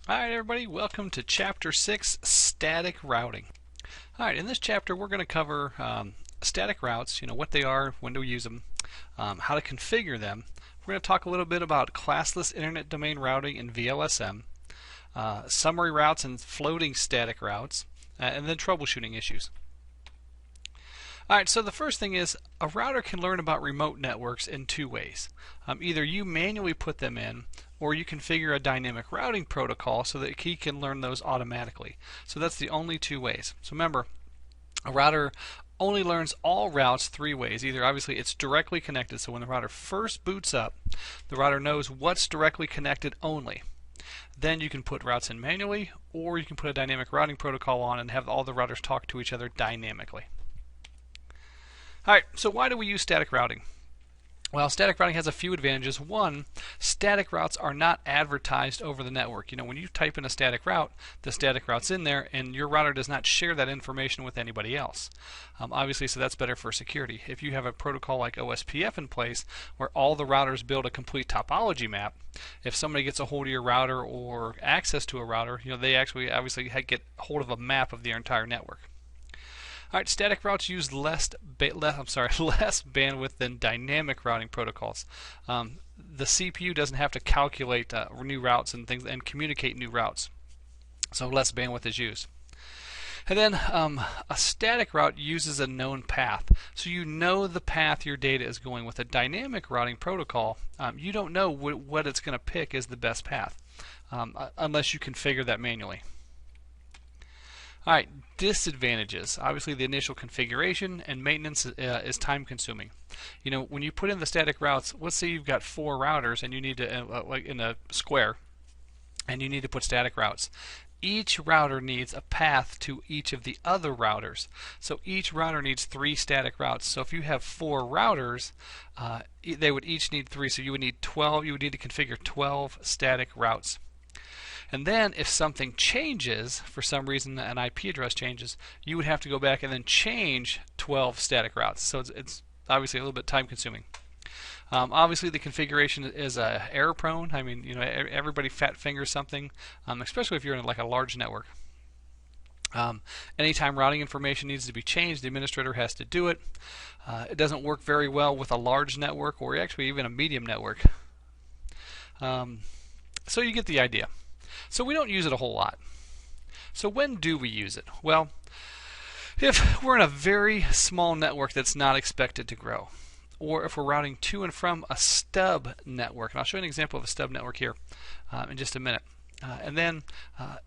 Alright everybody, welcome to Chapter 6, Static Routing. Alright, in this chapter we're going to cover static routes, what they are, when to use them, how to configure them. We're going to talk a little bit about classless internet domain routing in VLSM, summary routes and floating static routes, and then troubleshooting issues. Alright, so the first thing is a router can learn about remote networks in two ways. Either you manually put them in, or you configure a dynamic routing protocol so that he can learn those automatically. So that's the only two ways. So remember, a router only learns all routes three ways. Either obviously it's directly connected, so when the router first boots up, the router knows what's directly connected only. Then you can put routes in manually, or you can put a dynamic routing protocol on and have all the routers talk to each other dynamically. Alright, so why do we use static routing? Well, static routing has a few advantages. One, static routes are not advertised over the network. When you type in a static route, the static route's in there, and your router does not share that information with anybody else. Obviously, so that's better for security. If you have a protocol like OSPF in place, where all the routers build a complete topology map, if somebody gets a hold of your router or access to a router, they actually obviously get hold of a map of their entire network. Alright, static routes use less bandwidth than dynamic routing protocols. The CPU doesn't have to calculate new routes and things and communicate new routes, so less bandwidth is used. And then a static route uses a known path, so you know the path your data is going. With a dynamic routing protocol, you don't know what it's going to pick as the best path, unless you configure that manually. Alright, disadvantages. Obviously the initial configuration and maintenance is time consuming. When you put in the static routes, let's say you've got 4 routers and you need to, like in a square, and you need to put static routes. Each router needs a path to each of the other routers. So each router needs 3 static routes. So if you have 4 routers, they would each need 3. So you would need 12. You would need to configure 12 static routes. And then if something changes, for some reason an IP address changes, you would have to go back and then change 12 static routes. So it's obviously a little bit time consuming. Obviously the configuration is error prone. I mean, everybody fat fingers something, especially if you're in like a large network. Anytime routing information needs to be changed, the administrator has to do it. It doesn't work very well with a large network or actually even a medium network. So you get the idea. So we don't use it a whole lot. So when do we use it? Well, if we're in a very small network that's not expected to grow, or if we're routing to and from a stub network, and I'll show you an example of a stub network here in just a minute. And then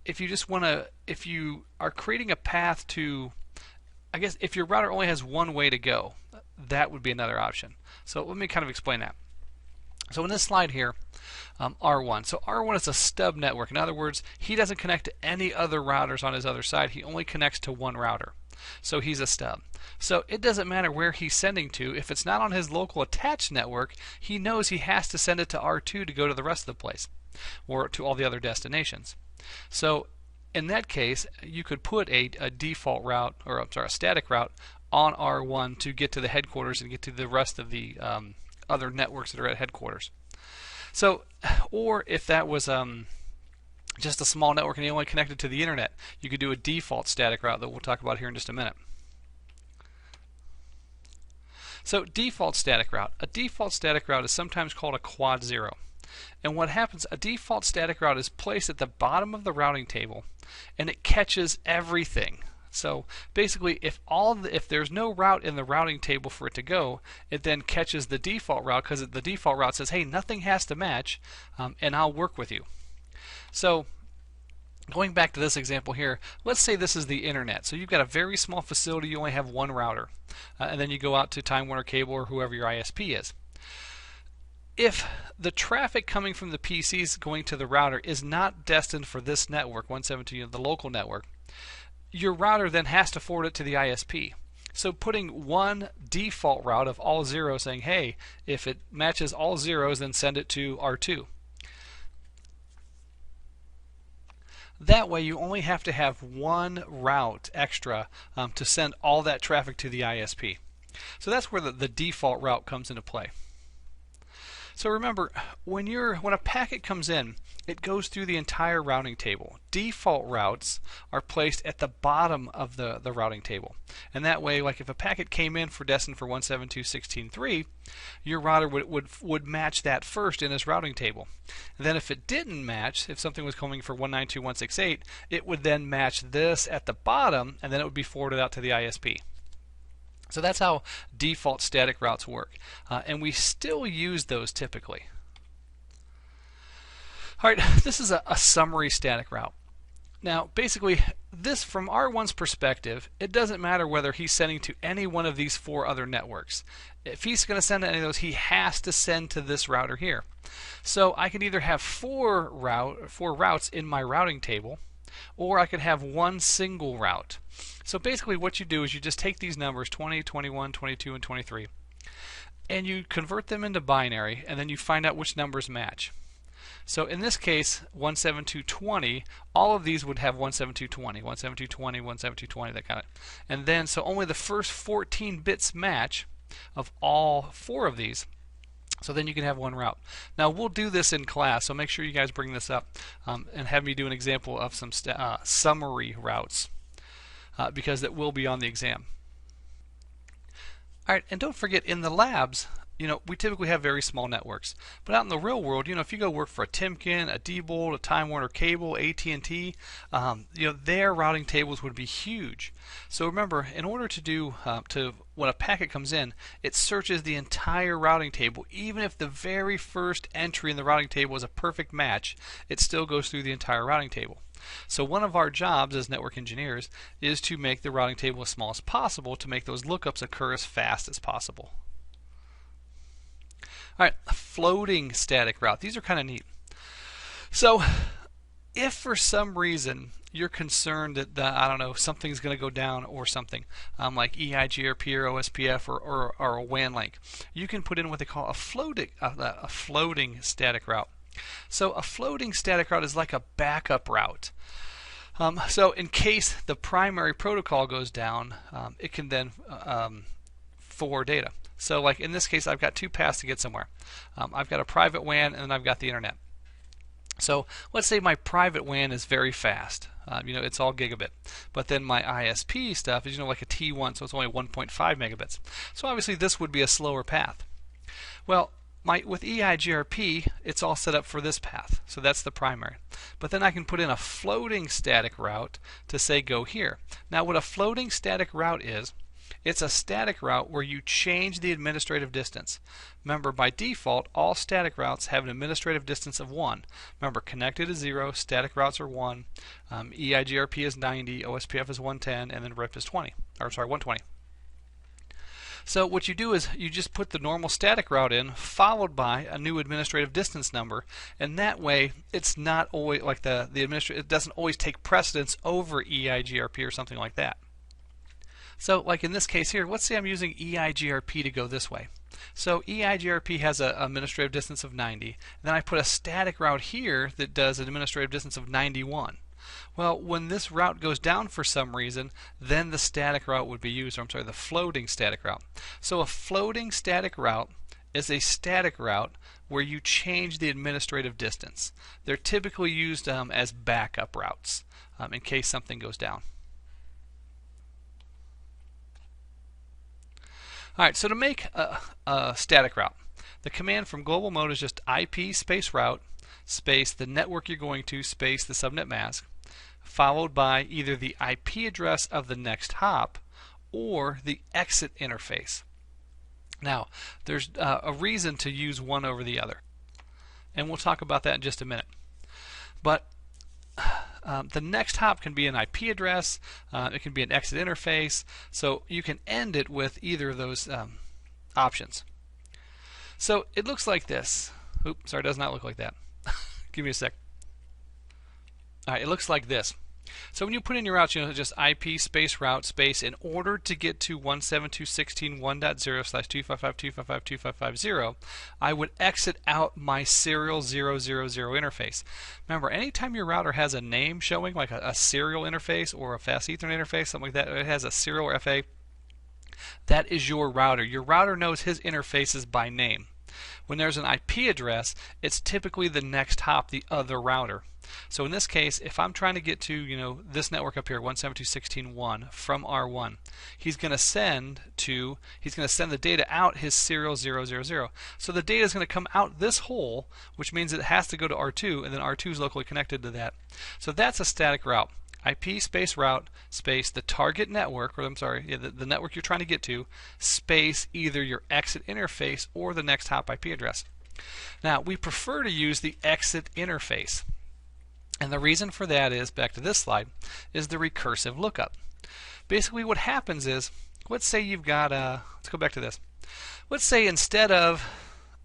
if you are creating a path to, I guess if your router only has one way to go, that would be another option. So let me kind of explain that. So in this slide here, R1. So R1 is a stub network. In other words, he doesn't connect to any other routers on his other side. He only connects to one router. So he's a stub. So it doesn't matter where he's sending to. If it's not on his local attached network, he knows he has to send it to R2 to go to the rest of the place, or to all the other destinations. So in that case, you could put a default route, or I'm sorry, a static route on R1 to get to the headquarters and get to the rest of the other networks that are at headquarters. So, or if that was just a small network and you only connected to the internet, you could do a default static route that we'll talk about here in just a minute. So default static route. A default static route is sometimes called a quad 0. And what happens, a default static route is placed at the bottom of the routing table and it catches everything. So basically, if there's no route in the routing table for it to go, it then catches the default route, because the default route says, hey, nothing has to match, and I'll work with you. So going back to this example here, let's say this is the internet. So you've got a very small facility, you only have one router, and then you go out to Time Warner Cable or whoever your ISP is. If the traffic coming from the PCs going to the router is not destined for this network, 172, the local network, your router then has to forward it to the ISP. So putting one default route of all zeros, saying, hey, if it matches all zeros, then send it to R2. That way you only have to have one route extra to send all that traffic to the ISP. So that's where the default route comes into play. So remember, when a packet comes in, it goes through the entire routing table. Default routes are placed at the bottom of the routing table. And that way, like if a packet came in destined for 172.16.3, your router would match that first in its routing table. And then if it didn't match, if something was coming for 192.168, it would then match this at the bottom, and then it would be forwarded out to the ISP. So that's how default static routes work. And we still use those typically. All right, this is a summary static route. Now, basically, this from R1's perspective, it doesn't matter whether he's sending to any one of these 4 other networks. If he's going to send to any of those, he has to send to this router here. So I can either have 4 routes in my routing table, or I could have one single route. So basically what you do is you just take these numbers 20, 21, 22, and 23, and you convert them into binary, and then you find out which numbers match. So in this case, 172.20, all of these would have 172.20, 172.20, 172.20, that kind of. And then, so only the first 14 bits match of all 4 of these. So then you can have one route. Now we'll do this in class, so make sure you guys bring this up and have me do an example of some summary routes because it will be on the exam. All right, and don't forget, in the labs, we typically have very small networks. But out in the real world, if you go work for a Timken, a Diebold, a Time Warner Cable, AT&T, their routing tables would be huge. So remember, in order to do, when a packet comes in, it searches the entire routing table. Even if the very first entry in the routing table is a perfect match, it still goes through the entire routing table. So one of our jobs as network engineers is to make the routing table as small as possible to make those lookups occur as fast as possible. All right, a floating static route. These are kind of neat. So if for some reason you're concerned that, I don't know, something's going to go down or something, like EIGRP or OSPF or a WAN link, you can put in what they call a floating static route. So a floating static route is like a backup route. So in case the primary protocol goes down, it can then forward data. So like in this case, I've got 2 paths to get somewhere. I've got a private WAN and then I've got the internet. So let's say my private WAN is very fast. It's all gigabit. But then my ISP stuff is like a T1, so it's only 1.5 megabits. So obviously this would be a slower path. Well, with EIGRP, it's all set up for this path. So that's the primary. But then I can put in a floating static route to say go here. Now what a floating static route is, it's a static route where you change the administrative distance. Remember, by default, all static routes have an administrative distance of 1. Remember, connected is 0, static routes are 1, EIGRP is 90, OSPF is 110, and then RIP is 120. So what you do is you just put the normal static route in, followed by a new administrative distance number, and that way it's not always like it doesn't always take precedence over EIGRP or something like that. So like in this case here, let's say I'm using EIGRP to go this way. So EIGRP has an administrative distance of 90. Then I put a static route here that does an administrative distance of 91. Well, when this route goes down for some reason, then the static route would be used, the floating static route. So a floating static route is a static route where you change the administrative distance. They're typically used as backup routes in case something goes down. Alright, so to make a static route, the command from global mode is just IP space route space the network you're going to space the subnet mask, followed by either the IP address of the next hop or the exit interface. Now, there's a reason to use one over the other, and we'll talk about that in just a minute. But the next hop can be an IP address, it can be an exit interface, so you can end it with either of those options. So it looks like this. Oops, sorry, it does not look like that. Give me a sec. Alright, it looks like this. So when you put in your routes, just IP space route space in order to get to 172.16.1.0/255.255.255.0, I would exit out my serial 000 interface. Remember, anytime your router has a name showing, like a serial interface or a fast Ethernet interface, something like that, it has a serial or FA, that is your router. Your router knows his interfaces by name. When there's an IP address, it's typically the next hop, the other router. So in this case, if I'm trying to get to, this network up here, 172.16.1 from R1, he's going to send the data out his serial 000. So the data is going to come out this hole, which means it has to go to R2, and then R2 is locally connected to that. So that's a static route. IP space route space the target network, or I'm sorry, the network you're trying to get to, space either your exit interface or the next hop IP address. Now, we prefer to use the exit interface. And the reason for that is, back to this slide, is the recursive lookup. Basically what happens is, let's say you've got, let's go back to this. Let's say instead of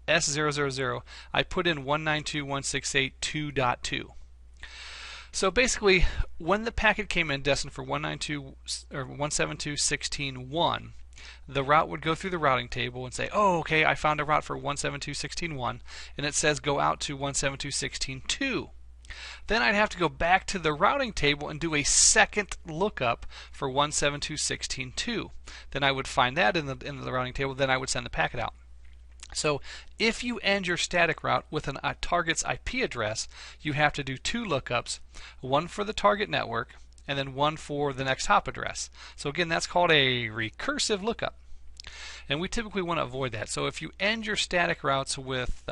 S000, I put in 192.168.2.2. So basically, when the packet came in destined for 172.16.1, the route would go through the routing table and say, oh, okay, I found a route for 172.16.1, and it says go out to 172.16.2. Then I'd have to go back to the routing table and do a second lookup for 172.16.2. Then I would find that in the routing table, then I would send the packet out. So if you end your static route with a target's IP address, you have to do two lookups, one for the target network and then one for the next hop address. So again, that's called a recursive lookup. And we typically want to avoid that. So if you end your static routes with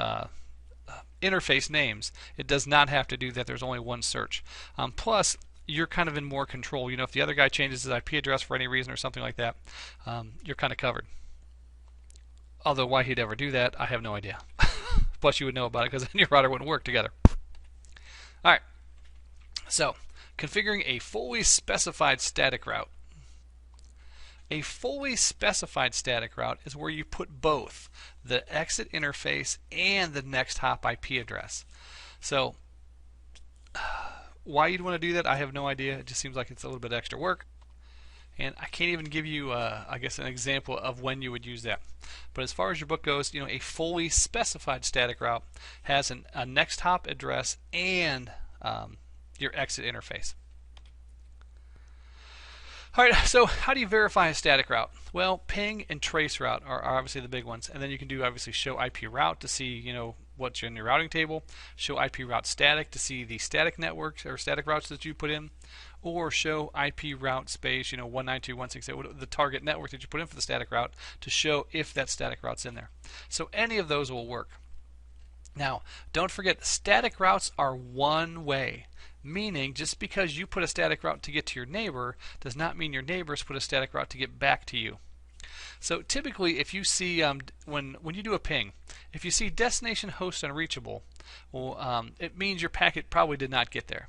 interface names, it does not have to do that. There's only one search. Plus, you're kind of in more control. If the other guy changes his IP address for any reason or something like that, you're kind of covered. Although why he'd ever do that, I have no idea. Plus you would know about it because then your router wouldn't work together. Alright, so configuring a fully specified static route. A fully specified static route is where you put both the exit interface and the next hop IP address. So why you'd want to do that, I have no idea. It just seems like it's a little bit extra work. And I can't even give you, I guess, an example of when you would use that. But as far as your book goes, a fully specified static route has a next hop address and your exit interface. All right, so how do you verify a static route? Well, ping and trace route are obviously the big ones, and then you can do obviously show IP route to see what's in your routing table, show IP route static to see the static networks or static routes that you put in, or show IP route space 192.168, the target network that you put in for the static route, to show if that static route's in there. So any of those will work. Now, don't forget, static routes are one way. Meaning, just because you put a static route to get to your neighbor does not mean your neighbors put a static route to get back to you. So typically, if you see when you do a ping, if you see destination host unreachable, well, it means your packet probably did not get there.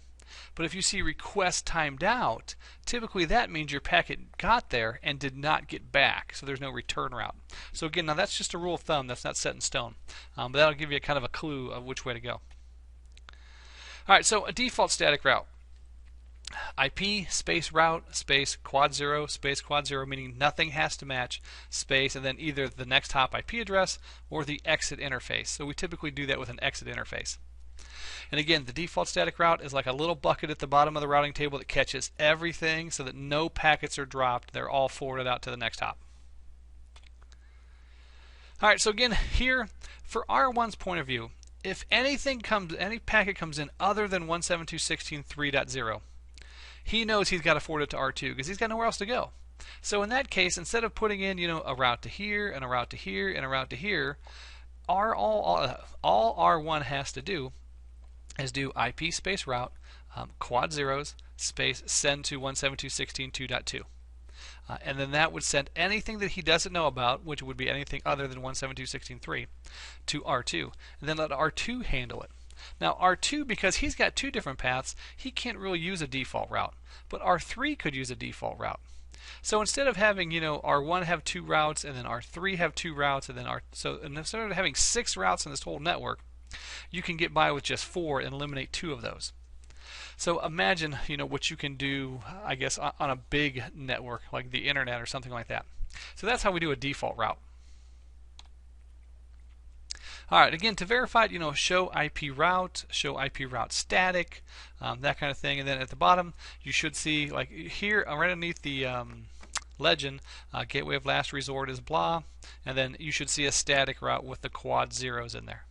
But if you see request timed out, typically that means your packet got there and did not get back, so there's no return route. So again, now that's just a rule of thumb, that's not set in stone, but that'll give you kind of a clue of which way to go. Alright, so a default static route. IP space route space quad 0 space quad 0, meaning nothing has to match, space, and then either the next hop IP address or the exit interface. So we typically do that with an exit interface. And again, the default static route is like a little bucket at the bottom of the routing table that catches everything so that no packets are dropped. They're all forwarded out to the next hop. Alright, so again, here, for R1's point of view, if any packet comes in other than 172.16.3.0, he knows he's got to forward it to R2 because he's got nowhere else to go. So in that case, instead of putting in a route to here and a route to here and a route to here, all R1 has to do is do IP space route quad zeros space send to 172.16.2.2. And then that would send anything that he doesn't know about, which would be anything other than 172.16.3, to R2, and then let R2 handle it. Now R2, because he's got two different paths, he can't really use a default route, but R3 could use a default route. So instead of having R1 have two routes and then R3 have two routes and then instead of having 6 routes in this whole network, you can get by with just 4 and eliminate 2 of those. So imagine what you can do, I guess, on a big network like the internet or something like that. So that's how we do a default route. Alright, again, to verify it, show IP route static, that kind of thing. And then at the bottom, you should see, like here, right underneath the legend, gateway of last resort is blah, and then you should see a static route with the quad zeros in there.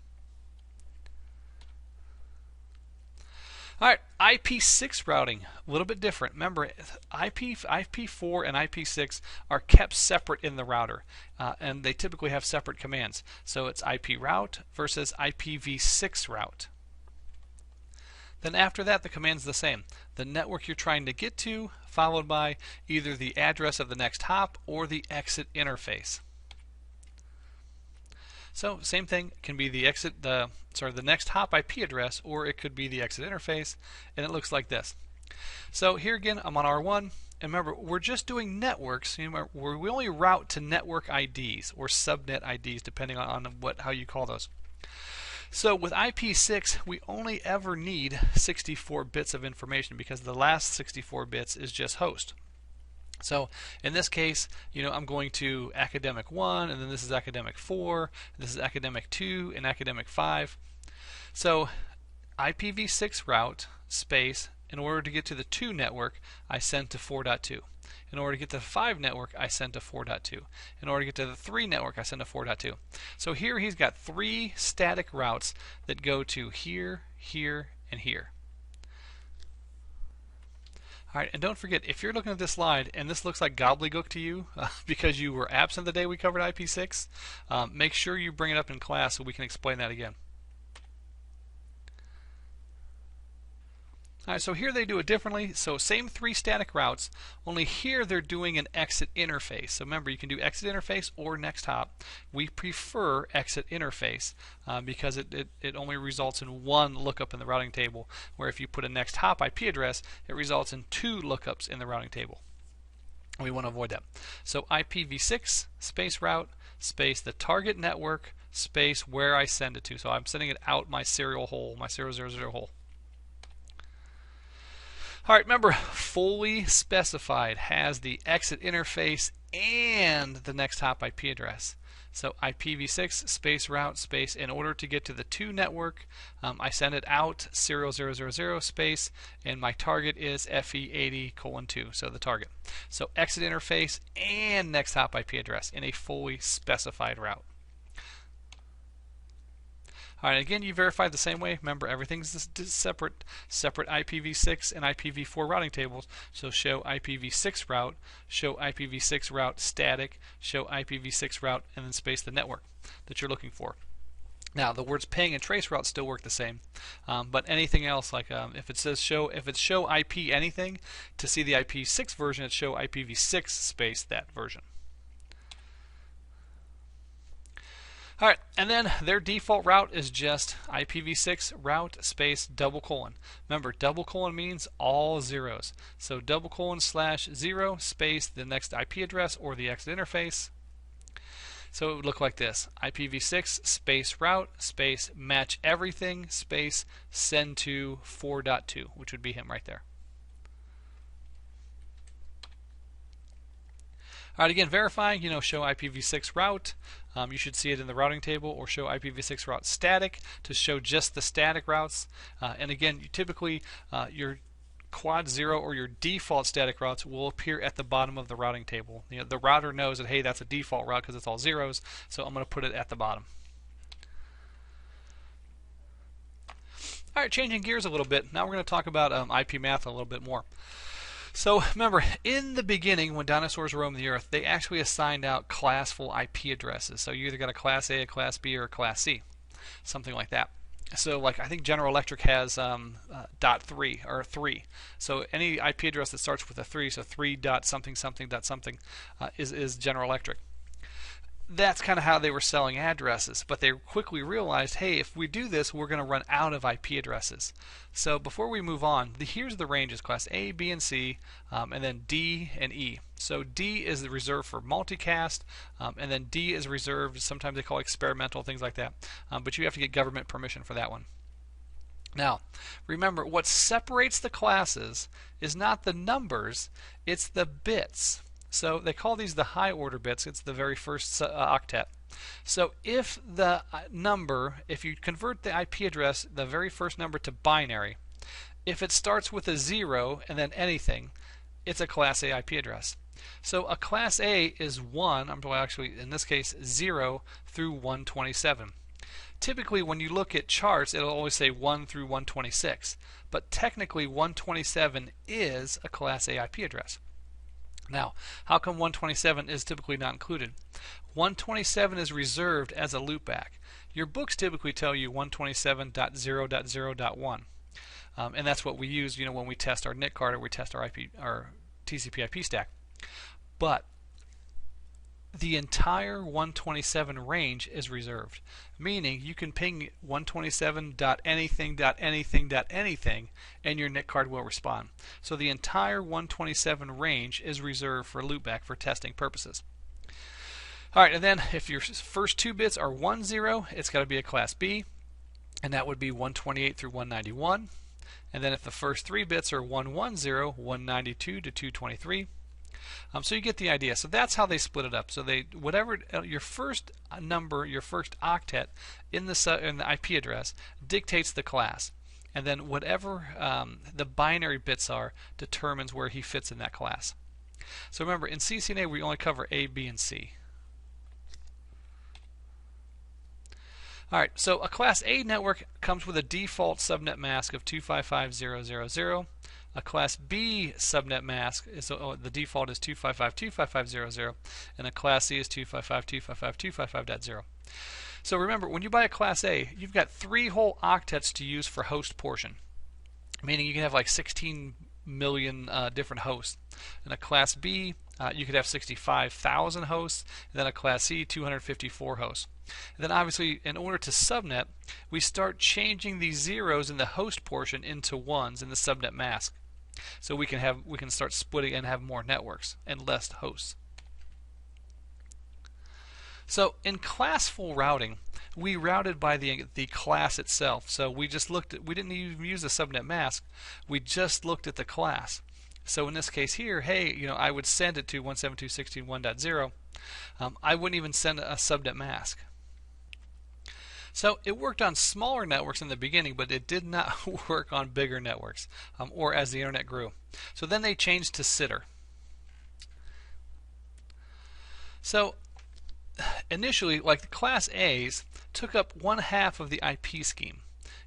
Alright, IP6 routing, a little bit different. Remember, IP4 and IP6 are kept separate in the router, and they typically have separate commands. So it's IP route versus IPv6 route. Then after that, the command's the same. The network you're trying to get to, followed by either the address of the next hop or the exit interface. So same thing, can be the next hop IP address, or it could be the exit interface, and it looks like this. So here again, I'm on R1, and remember, we're just doing networks. We only route to network IDs or subnet IDs, depending on how you call those. So with IP6, we only ever need 64 bits of information because the last 64 bits is just host. So in this case, I'm going to academic 1, and then this is academic 4, this is academic 2, and academic 5. So IPv6 route space, in order to get to the 2 network, I send to 4.2. In order to get to the 5 network, I send to 4.2. In order to get to the 3 network, I send to 4.2. So here he's got 3 static routes that go to here, here, and here. Alright, and don't forget, if you're looking at this slide and this looks like gobbledygook to you because you were absent the day we covered IP6, make sure you bring it up in class so we can explain that again. Alright, so here they do it differently. So same 3 static routes, only here they're doing an exit interface. So remember, you can do exit interface or next hop. We prefer exit interface because it only results in 1 lookup in the routing table, where if you put a next hop IP address, it results in 2 lookups in the routing table. We want to avoid that. So IPv6 space route space the target network space where I send it to. So I'm sending it out my serial hole, my 000 hole. Alright, remember, fully specified has the exit interface and the next hop IP address. So IPv6 space route space, in order to get to the 2 network, I send it out 000 space, and my target is FE80:2, so the target. So exit interface and next hop IP address in a fully specified route. Alright, again, you verify the same way. Remember, everything's separate IPv6 and IPv4 routing tables. So show IPv6 route, show IPv6 route static, show IPv6 route, and then space the network that you're looking for. Now, the words ping and trace route still work the same, but anything else, like if it's show IP anything, to see the IP6 version, it's show IPv6 space that version. Alright, and then their default route is just IPv6 route space double colon. Remember, double colon means all zeros. So double colon /0 space the next IP address or the exit interface. So it would look like this: IPv6 space route space match everything space send to 4.2, which would be him right there. Alright, again, verifying, show IPv6 route. You should see it in the routing table, or show IPv6 route static to show just the static routes. And again, typically your quad 0 or your default static routes will appear at the bottom of the routing table. The router knows that, hey, that's a default route because it's all zeros, so I'm going to put it at the bottom. Alright, changing gears a little bit. Now we're going to talk about IP math a little bit more. So remember, in the beginning, when dinosaurs roamed the earth, they actually assigned out classful IP addresses. So you either got a class A, a class B, or a class C, something like that. So like I think General Electric has .3 or 3. So any IP address that starts with a 3, so 3 dot something something dot something is General Electric. That's kind of how they were selling addresses, but they quickly realized, hey, if we do this, we're going to run out of IP addresses. So before we move on, here's the ranges: class A, B, and C, and then D and E. So D is reserved for multicast, and then D is reserved, sometimes they call it experimental, things like that, but you have to get government permission for that one. Now, remember, what separates the classes is not the numbers, it's the bits. So they call these the high order bits. It's the very first octet. So if the number, if you convert the IP address, the very first number, to binary, if it starts with a 0 and then anything, it's a class A IP address. So a class A is 1, well actually in this case 0 through 127. Typically when you look at charts it'll always say 1 through 126, but technically 127 is a class A IP address. Now, how come 127 is typically not included? 127 is reserved as a loopback. Your books typically tell you 127.0.0.1. And that's what we use, when we test our NIC card or we test our TCP/IP stack. But the entire 127 range is reserved, meaning you can ping 127.anything.anything.anything and your NIC card will respond. So the entire 127 range is reserved for loopback for testing purposes. Alright, and then if your first 2 bits are 10, it's got to be a class B, and that would be 128 through 191. And then if the first 3 bits are 110, 192 to 223. So you get the idea. So that's how they split it up. So whatever your first number, your first octet in the IP address dictates the class, and then whatever the binary bits are determines where he fits in that class. So remember, in CCNA we only cover A, B, and C. Alright, so a Class A network comes with a default subnet mask of 255.0.0.0. A Class B subnet mask is the default is 255.255.0.0, and a Class C is 255.255.255.0. So remember, when you buy a Class A, you've got 3 whole octets to use for host portion, meaning you can have like 16 million different hosts. In a Class B, you could have 65,000 hosts, and then a Class C, 254 hosts. And then obviously, in order to subnet, we start changing these zeros in the host portion into ones in the subnet mask. So we can start splitting and have more networks and less hosts. So in classful routing, we routed by the class itself. So we didn't even use the subnet mask. We just looked at the class. So in this case here, hey, I would send it to 172.16.1.0. I wouldn't even send a subnet mask. So it worked on smaller networks in the beginning, but it did not work on bigger networks or as the internet grew. So then they changed to sitter. So initially, like the Class A's took up 1/2 of the IP scheme,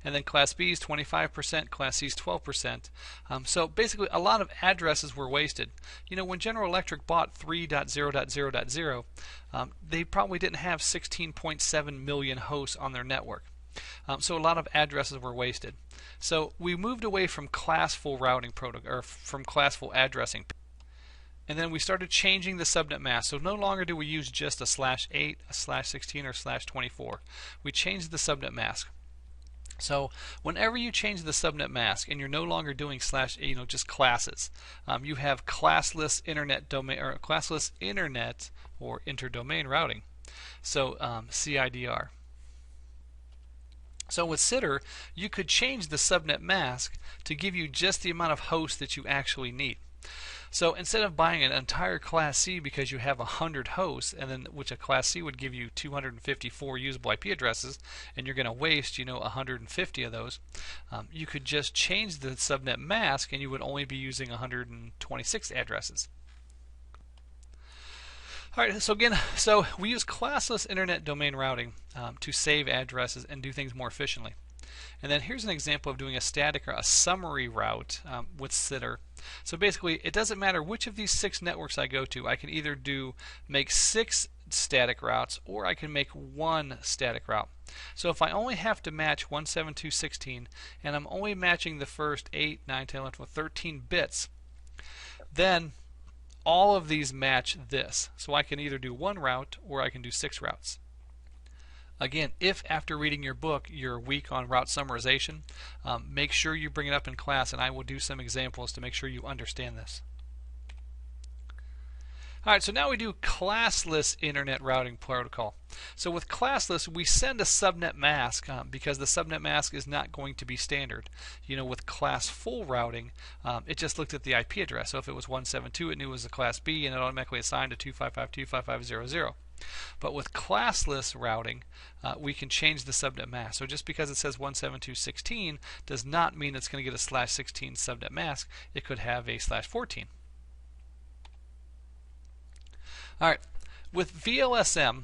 and then Class B's 25%, Class C's 12%. So basically, a lot of addresses were wasted. When General Electric bought 3.0.0.0, they probably didn't have 16.7 million hosts on their network. So a lot of addresses were wasted. So we moved away from classful routing protocol, or from classful addressing. And then we started changing the subnet mask. So no longer do we use just a /8, a /16, or /24. We changed the subnet mask. So whenever you change the subnet mask and you're no longer doing just classes, you have classless internet domain or classless internet or interdomain routing. So CIDR. So with sitter, you could change the subnet mask to give you just the amount of hosts that you actually need. So instead of buying an entire Class C because you have 100 hosts, and then which a Class C would give you 254 usable IP addresses, and you're going to waste 150 of those, you could just change the subnet mask, and you would only be using 126 addresses. All right. So again, we use classless internet domain routing to save addresses and do things more efficiently. And then here's an example of doing a static or a summary route with sitter. So basically, it doesn't matter which of these 6 networks I go to. I can either make 6 static routes, or I can make 1 static route. So if I only have to match 172.16, and I'm only matching the first 8, 9, 10, 11, 12, 13 bits, then all of these match this. So I can either do 1 route, or I can do 6 routes. Again, if after reading your book you're weak on route summarization, make sure you bring it up in class, and I will do some examples to make sure you understand this. Alright, so now we do classless internet routing protocol. So with classless, we send a subnet mask because the subnet mask is not going to be standard. With classful routing, it just looked at the IP address. So if it was 172, it knew it was a Class B, and it automatically assigned to 255.255.0.0. But with classless routing, we can change the subnet mask. So just because it says 172.16 does not mean it's going to get a /16 subnet mask. It could have a /14. All right, with VLSM,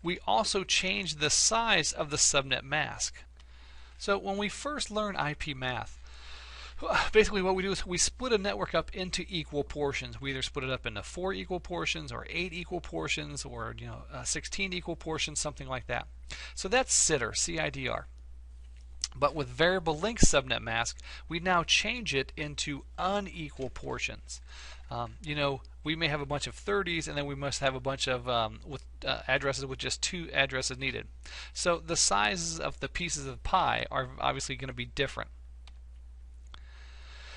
we also change the size of the subnet mask. So when we first learn IP math, basically what we do is we split a network up into equal portions. We either split it up into 4 equal portions or 8 equal portions or 16 equal portions, something like that. So that's CIDR, C-I-D-R. But with variable length subnet mask, we now change it into unequal portions. We may have a bunch of 30s, and then we must have a bunch of addresses with just 2 addresses needed. So the sizes of the pieces of pie are obviously going to be different.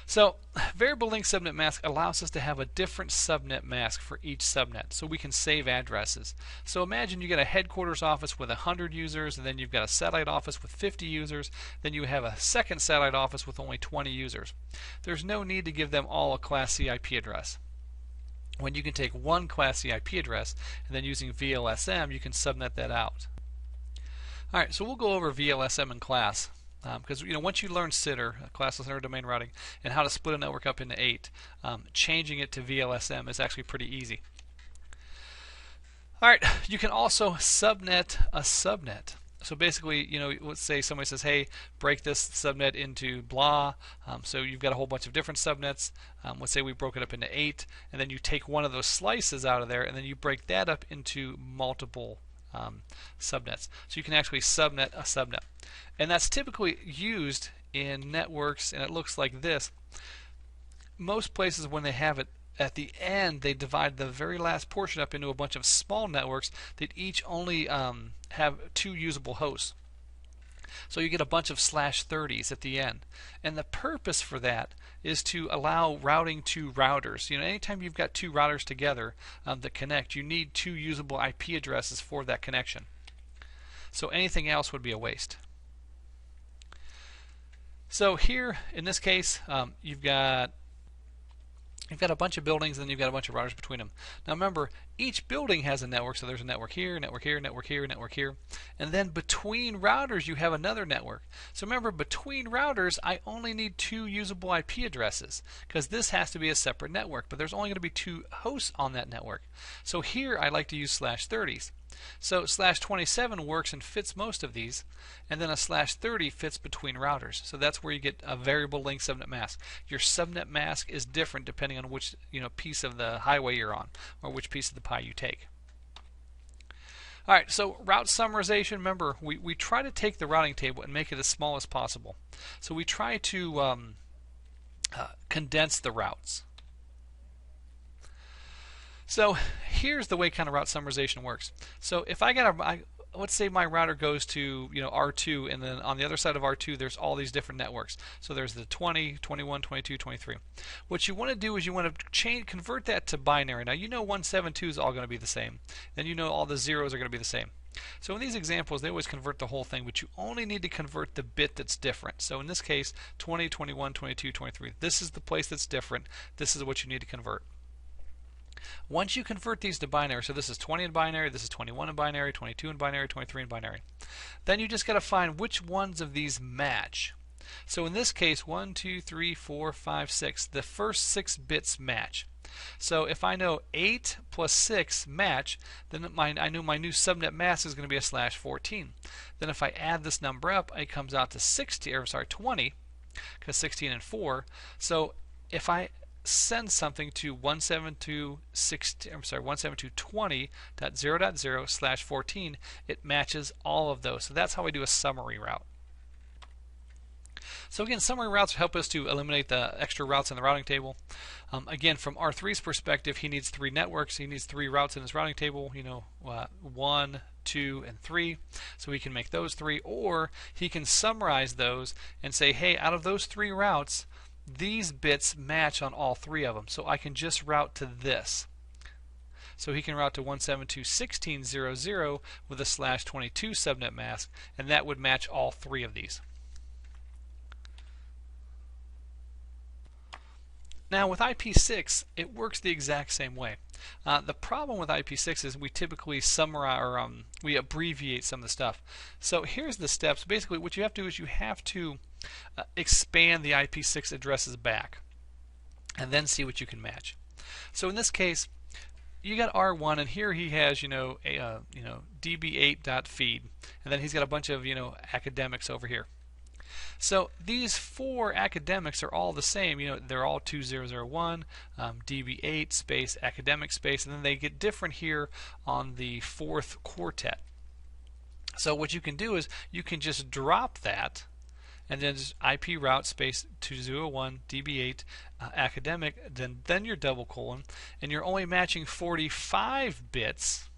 So variable length subnet mask allows us to have a different subnet mask for each subnet, so we can save addresses. So imagine you get a headquarters office with 100 users, and then you've got a satellite office with 50 users, then you have a second satellite office with only 20 users. There's no need to give them all a Class C IP address. When you can take one Class C IP address, and then using VLSM, you can subnet that out. Alright, so we'll go over VLSM in class. Because once you learn CIDR, classless interdomain routing, and how to split a network up into 8, changing it to VLSM is actually pretty easy. Alright, you can also subnet a subnet. So basically, let's say somebody says, hey, break this subnet into blah. So you've got a whole bunch of different subnets. Let's say we broke it up into 8, and then you take one of those slices out of there, and then you break that up into multiple subnets. So you can actually subnet a subnet. And that's typically used in networks, and it looks like this. Most places, when they have it at the end, they divide the very last portion up into a bunch of small networks that each only have 2 usable hosts. So you get a bunch of /30s at the end. And the purpose for that is to allow routing to routers. Anytime you've got 2 routers together that connect, you need 2 usable IP addresses for that connection. So anything else would be a waste. So here, in this case, you've got a bunch of buildings, and then you've got a bunch of routers between them. Now remember, each building has a network, so there's a network here, network here, network here, network here. And then between routers, you have another network. So remember, between routers, I only need 2 usable IP addresses, because this has to be a separate network, but there's only going to be 2 hosts on that network. So here, I like to use /30s. So /27 works and fits most of these, and then a /30 fits between routers. So that's where you get a variable length subnet mask. Your subnet mask is different depending on which piece of the highway you're on, or which piece of the pie you take. Alright, so route summarization. Remember, we try to take the routing table and make it as small as possible. So we try to condense the routes. So here's the way kind of route summarization works. So if let's say my router goes to R2, and then on the other side of R2 there's all these different networks. So there's the 20, 21, 22, 23. What you want to do is you want to convert that to binary. Now 172 is all going to be the same. Then all the zeros are going to be the same. So in these examples, they always convert the whole thing, but you only need to convert the bit that's different. So in this case, 20, 21, 22, 23. This is the place that's different. This is what you need to convert. Once you convert these to binary, so this is 20 in binary, this is 21 in binary, 22 in binary, 23 in binary, then you just got to find which ones of these match. So in this case, 1, 2, 3, 4, 5, 6, the first 6 bits match. So if I know 8 plus 6 match, then I know my new subnet mask is going to be a /14. Then if I add this number up, it comes out to 20, because 16 and 4. So if I send something to 172.20.0.0/14, it matches all of those. So that's how we do a summary route. So again, summary routes help us to eliminate the extra routes in the routing table. Again, from R3's perspective, he needs 3 networks. He needs 3 routes in his routing table. 1, 2, and 3. So he can make those 3, or he can summarize those and say, hey, out of those 3 routes, these bits match on all 3 of them, so I can just route to this. So he can route to 172.16.0.0 with a /22 subnet mask, and that would match all 3 of these. Now with IP6, it works the exact same way. The problem with IP6 is we typically summarize, or we abbreviate some of the stuff. So here's the steps. Basically what you have to do is you have to expand the IP6 addresses back and then see what you can match. So in this case, you got R1, and here he has db8.feed, and then he's got a bunch of academics over here. So these four academics are all the same. They're all 2001 db8 space academic space, and then they get different here on the fourth quartet. So what you can do is you can just drop that, and then just IP route space 201 db8 academic, then your double colon, and you're only matching 45 bits,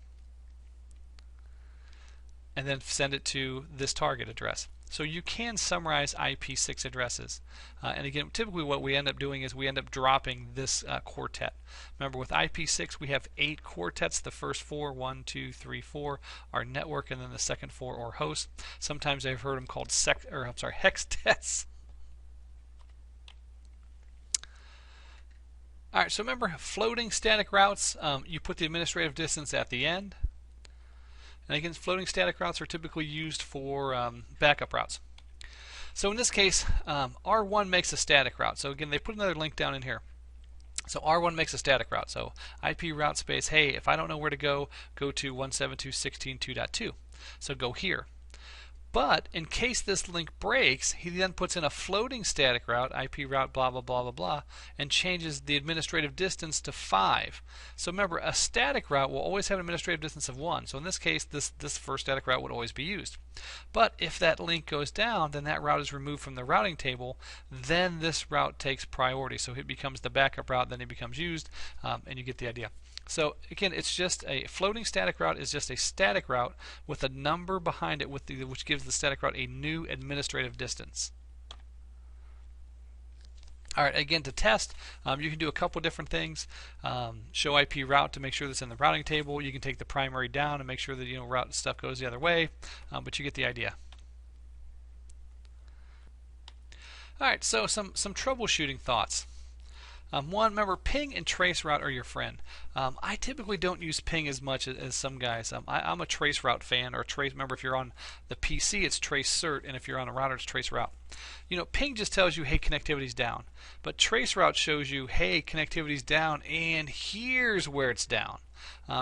and then send it to this target address. So you can summarize IP6 addresses. And again, typically what we end up doing is we end up dropping this quartet. Remember, with IP6 we have 8 quartets. The first 4, 1, 2, 3, 4, are network, and then the second 4 are host. Sometimes I've heard them called hextets. Alright, so remember, floating static routes, you put the administrative distance at the end. And again, floating static routes are typically used for backup routes. So in this case, R1 makes a static route. So again, they put another link down in here. So R1 makes a static route. So IP route space, hey, if I don't know where to go to 172.16.2.2. So go here. But in case this link breaks, he then puts in a floating static route, IP route blah blah blah blah blah, and changes the administrative distance to 5. So remember, a static route will always have an administrative distance of 1. So in this case, this first static route would always be used. But if that link goes down, then that route is removed from the routing table. Then this route takes priority. So it becomes the backup route, then it becomes used, and you get the idea. So again, it's just a floating static route is just a static route with a number behind it, which gives the static route a new administrative distance. All right, again, to test, you can do a couple different things. Show IP route to make sure that's in the routing table. You can take the primary down and make sure that route stuff goes the other way, but you get the idea. All right, so some troubleshooting thoughts. One, remember, ping and trace route are your friend. I typically don't use ping as much as some guys. I'm a trace route fan, or trace. Remember, if you're on the PC, it's trace cert, and if you're on a router, it's trace route. Ping just tells you, hey, connectivity's down. But trace route shows you, hey, connectivity's down, and here's where it's down,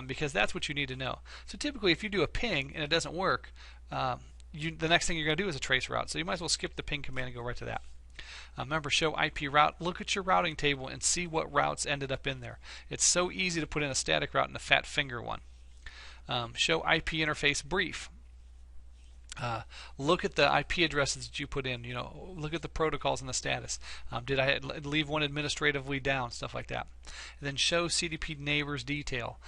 because that's what you need to know. So typically, if you do a ping and it doesn't work, the next thing you're going to do is a trace route. So you might as well skip the ping command and go right to that. Remember, show IP route. Look at your routing table and see what routes ended up in there. It's so easy to put in a static route and a fat finger one. Show IP interface brief. Look at the IP addresses that you put in. Look at the protocols and the status. Did I leave one administratively down? Stuff like that. And then show CDP neighbors detail.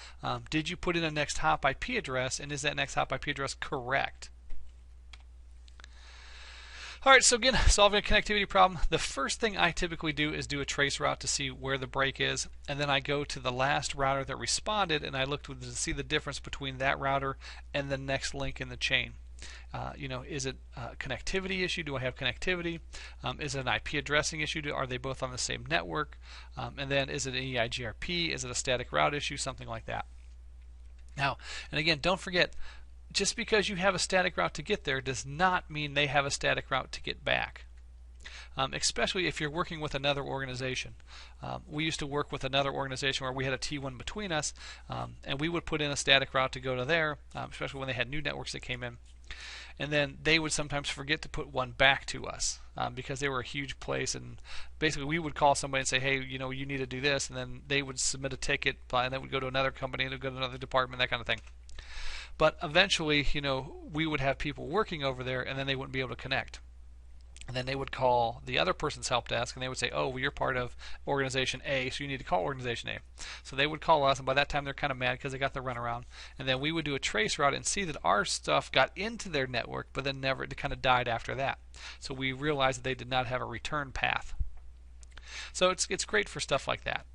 Did you put in a next hop IP address, and is that next hop IP address correct? Alright, so again, solving a connectivity problem, the first thing I typically do is do a trace route to see where the break is, and then I go to the last router that responded and I look to see the difference between that router and the next link in the chain. Is it a connectivity issue? Do I have connectivity? Is it an IP addressing issue? Are they both on the same network? And then is it an EIGRP? Is it a static route issue? Something like that. Now, and again, don't forget, just because you have a static route to get there does not mean they have a static route to get back. Especially if you're working with another organization. We used to work with another organization where we had a T1 between us, and we would put in a static route to go to there, especially when they had new networks that came in. And then they would sometimes forget to put one back to us because they were a huge place, and basically we would call somebody and say, hey, you need to do this, and then they would submit a ticket, and then would go to another company, and it would go to another department, that kind of thing. But eventually, we would have people working over there, and then they wouldn't be able to connect. And then they would call the other person's help desk, and they would say, oh, well, you're part of organization A, so you need to call organization A. So they would call us, and by that time they're kind of mad because they got the runaround. And then we would do a trace route and see that our stuff got into their network, but then it kind of died after that. So we realized that they did not have a return path. So it's great for stuff like that.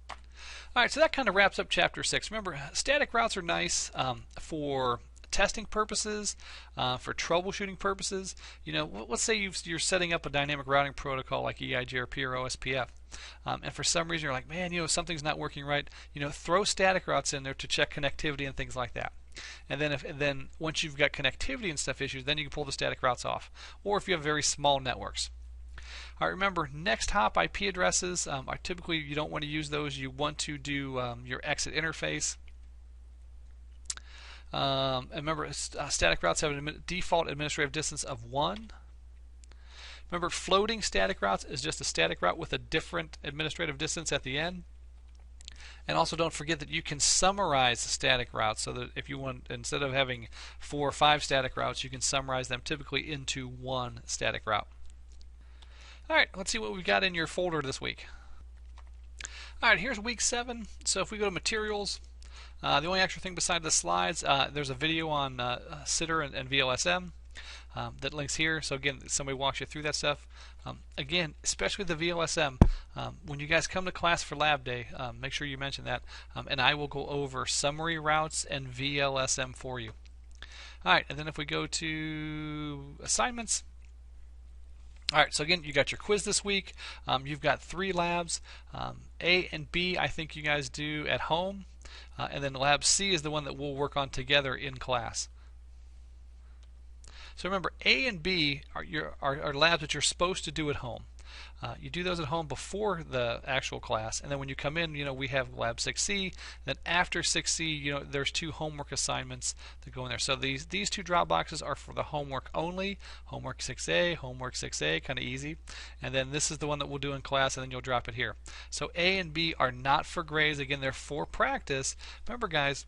Alright, so that kind of wraps up Chapter 6. Remember, static routes are nice for testing purposes, for troubleshooting purposes. Let's say you're setting up a dynamic routing protocol like EIGRP or OSPF, and for some reason you're like, man, something's not working right. Throw static routes in there to check connectivity and things like that. And then once you've got connectivity and stuff issues, then you can pull the static routes off. Or if you have very small networks. All right, remember, next hop IP addresses are typically, you don't want to use those. You want to do your exit interface. And remember, static routes have a default administrative distance of 1. Remember, floating static routes is just a static route with a different administrative distance at the end. And also don't forget that you can summarize the static routes, so that if you want, instead of having 4 or 5 static routes, you can summarize them typically into one static route. Alright, let's see what we've got in your folder this week. Alright, here's week 7. So if we go to materials, the only extra thing beside the slides, there's a video on Sitter and VLSM. That links here. So again, somebody walks you through that stuff. Again, especially the VLSM, when you guys come to class for lab day, make sure you mention that, and I will go over summary routes and VLSM for you. Alright, and then if we go to assignments, alright, so again, you got your quiz this week. You've got 3 labs. A and B, I think you guys do at home, and then lab C is the one that we'll work on together in class. So remember, A and B are labs that you're supposed to do at home. You do those at home before the actual class, and then when you come in, we have lab 6C. Then after 6C, there's 2 homework assignments that go in there. So these 2 drop boxes are for the homework only. Homework 6A, kind of easy. And then this is the one that we'll do in class, and then you'll drop it here. So A and B are not for grades. Again, they're for practice. Remember, guys,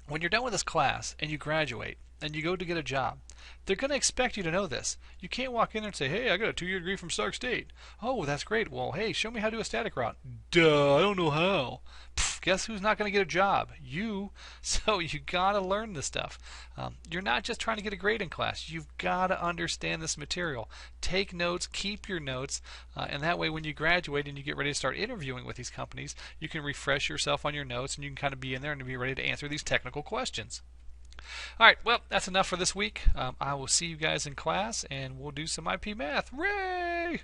when you're done with this class and you graduate and you go to get a job, they're going to expect you to know this. You can't walk in there and say, hey, I got a 2-year degree from Stark State. Oh, that's great. Well, hey, show me how to do a static route. Duh, I don't know how. Pfft, guess who's not going to get a job? You. So you got to learn this stuff. You're not just trying to get a grade in class. You've got to understand this material. Take notes, keep your notes, and that way when you graduate and you get ready to start interviewing with these companies, you can refresh yourself on your notes and you can kind of be in there and be ready to answer these technical questions. Alright, well, that's enough for this week. I will see you guys in class, and we'll do some IP math. Hooray!